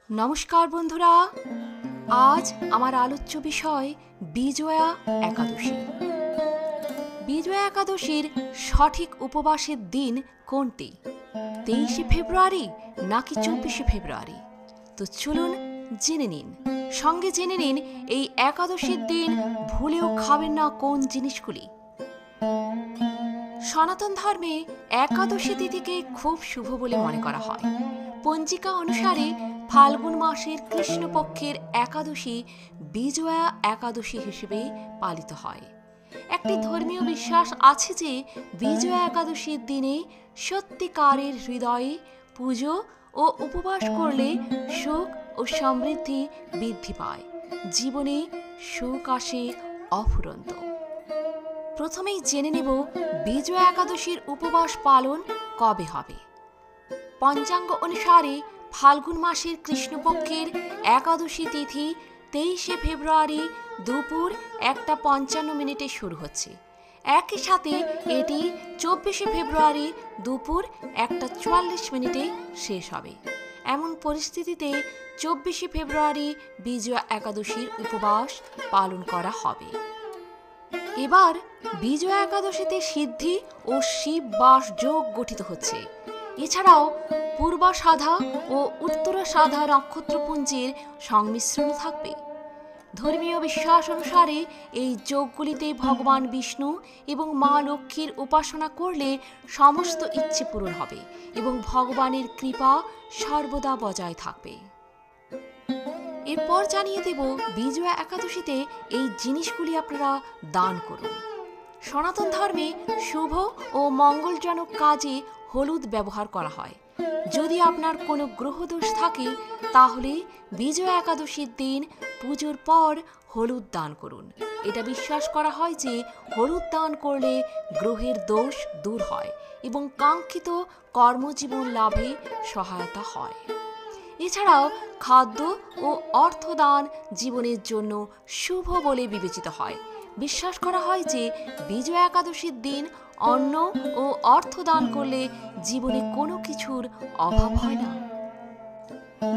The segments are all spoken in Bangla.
নমস্কার বন্ধুরা, আজ আমার আলোচ্য বিষয় বিজয়া একাদশী। বিজয়া একাদশীর সঠিক উপবাসের দিন কোনটি? 23শে ফেব্রুয়ারি নাকি 24শে ফেব্রুয়ারি? তো চলুন জেনে নিন। সঙ্গে জেনে নিন এই একাদশীর দিন ভুলেও খাবেন না কোন জিনিসগুলি। সনাতন ধর্মে একাদশী তিথিকে খুব শুভ বলে মনে করা হয়। পঞ্জিকা অনুসারে ফাল্গুন মাসের কৃষ্ণপক্ষের একাদশী বিজয়া একাদশী হিসেবে পালিত হয়। একটি ধর্মীয় বিশ্বাস আছে যে বিজয়া একাদশীর দিনে সত্যিকারের হৃদয়ে পুজো ও উপবাস করলে সুখ ও সমৃদ্ধি বৃদ্ধি পায়, জীবনে সুখ আসে অফুরন্ত। প্রথমেই জেনে নেব বিজয়া একাদশীর উপবাস পালন কবে হবে। পঞ্চাঙ্গ অনুসারে ফাল্গুন মাসের কৃষ্ণপক্ষের একাদশী তিথি 23শে ফেব্রুয়ারি দুপুর 1:55 শুরু হচ্ছে। একই সাথে এটি 24শে ফেব্রুয়ারি দুপুর 1:44 শেষ হবে। এমন পরিস্থিতিতে 24শে ফেব্রুয়ারি বিজয়া একাদশীর উপবাস পালন করা হবে। এবার বিজয়া একাদশীতে সিদ্ধি ও শিব বাস যোগ গঠিত হচ্ছে। এছাড়াও পূর্বাষাঢ়া ও উত্তরাষাঢ়া নক্ষত্রপুঞ্জের সংমিশ্রণ থাকবে। ধর্মীয় বিশ্বাস অনুসারে এই যোগগুলিতে ভগবান বিষ্ণু এবং মা লক্ষ্মীর উপাসনা করলে সমস্ত ইচ্ছে পূরণ হবে এবং ভগবানের কৃপা সর্বদা বজায় থাকবে। এরপর জানিয়ে দেব বিজয়া একাদশীতে এই জিনিসগুলি আপনারা দান করুন। সনাতন ধর্মে শুভ ও মঙ্গলজনক কাজে হলুদ ব্যবহার করা হয়। যদি আপনার কোনো গ্রহদোষ থাকে তাহলে বিজয়া একাদশীর দিন পুজোর পর হলুদ দান করুন। এটা বিশ্বাস করা হয় যে হলুদ দান করলে গ্রহের দোষ দূর হয় এবং কাঙ্ক্ষিত কর্মজীবন লাভে সহায়তা হয়। এছাড়াও খাদ্য ও অর্থদান জীবনের জন্য শুভ বলে বিবেচিত হয়। বিশ্বাস করা হয় যে বিজয়া একাদশীর দিন অন্ন ও অর্থ দান করলে জীবনে কোনো কিছুর অভাব হয় না।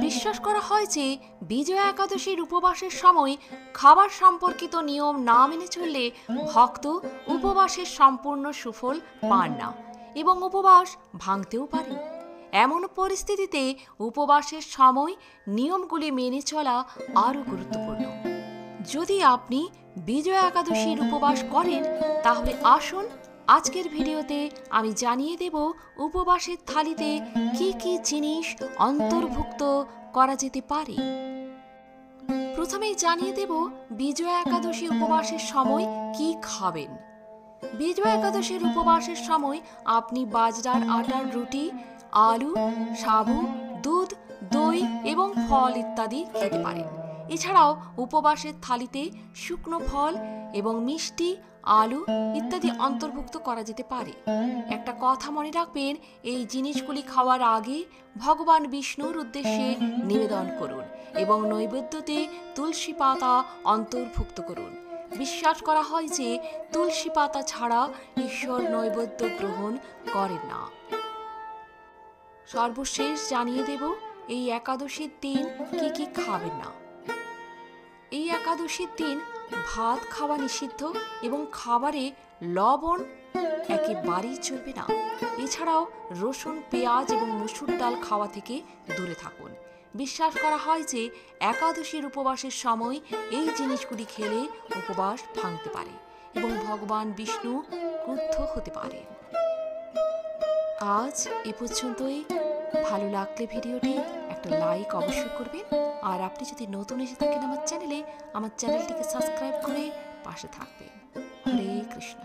বিশ্বাস করা হয় যে বিজয়া একাদশীর উপবাসের সময় খাবার সম্পর্কিত নিয়ম না মেনে চললে ভক্ত উপবাসের সম্পূর্ণ সুফল পান না এবং উপবাস ভাঙতেও পারে। এমন পরিস্থিতিতে উপবাসের সময় নিয়মগুলি মেনে চলা আরও গুরুত্বপূর্ণ। যদি আপনি বিজয়া একাদশীর উপবাস করেন তাহলে আসুন আজকের ভিডিওতে আমি জানিয়ে দেব উপবাসের থালিতে কি কি জিনিস অন্তর্ভুক্ত করা যেতে পারে। প্রথমেই জানিয়ে দেব বিজয়া একাদশী উপবাসের সময় কি খাবেন। বিজয়া একাদশীর উপবাসের সময় আপনি বাজরার আটার রুটি, আলু, সাবু, দুধ, দই এবং ফল ইত্যাদি খেতে পারেন। এছাড়াও উপবাসের থালিতে শুকনো ফল এবং মিষ্টি, আলু ইত্যাদি অন্তর্ভুক্ত করা যেতে পারে। একটা কথা মনে রাখবেন, এই জিনিসগুলি খাওয়ার আগে ভগবান বিষ্ণুর উদ্দেশ্যে নিবেদন করুন এবং নৈবেদ্যতে তুলসী পাতা অন্তর্ভুক্ত করুন। বিশ্বাস করা হয় যে তুলসী পাতা ছাড়া ঈশ্বর নৈবেদ্য গ্রহণ করেন না। সর্বশেষ জানিয়ে দেব এই একাদশীর দিন কি কি খাবেন না। এই একাদশীর দিন ভাত খাওয়া নিষিদ্ধ এবং খাবারে লবণ একেবারেই চলবে না। এছাড়াও রসুন, পেঁয়াজ এবং মসুর ডাল খাওয়া থেকে দূরে থাকুন। বিশ্বাস করা হয় যে একাদশীর উপবাসের সময় এই জিনিসগুলি খেলে উপবাস ভাঙতে পারে এবং ভগবান বিষ্ণু ক্রুদ্ধ হতে পারেন। আজ এ পর্যন্তই। ভালো লাগলে ভিডিওটি একটা লাইক অবশ্যই করবেন, আর আপনি যদি নতুন এসে থাকেন আমার চ্যানেলটিকে সাবস্ক্রাইব করে পাশে থাকবেন। হরে কৃষ্ণ।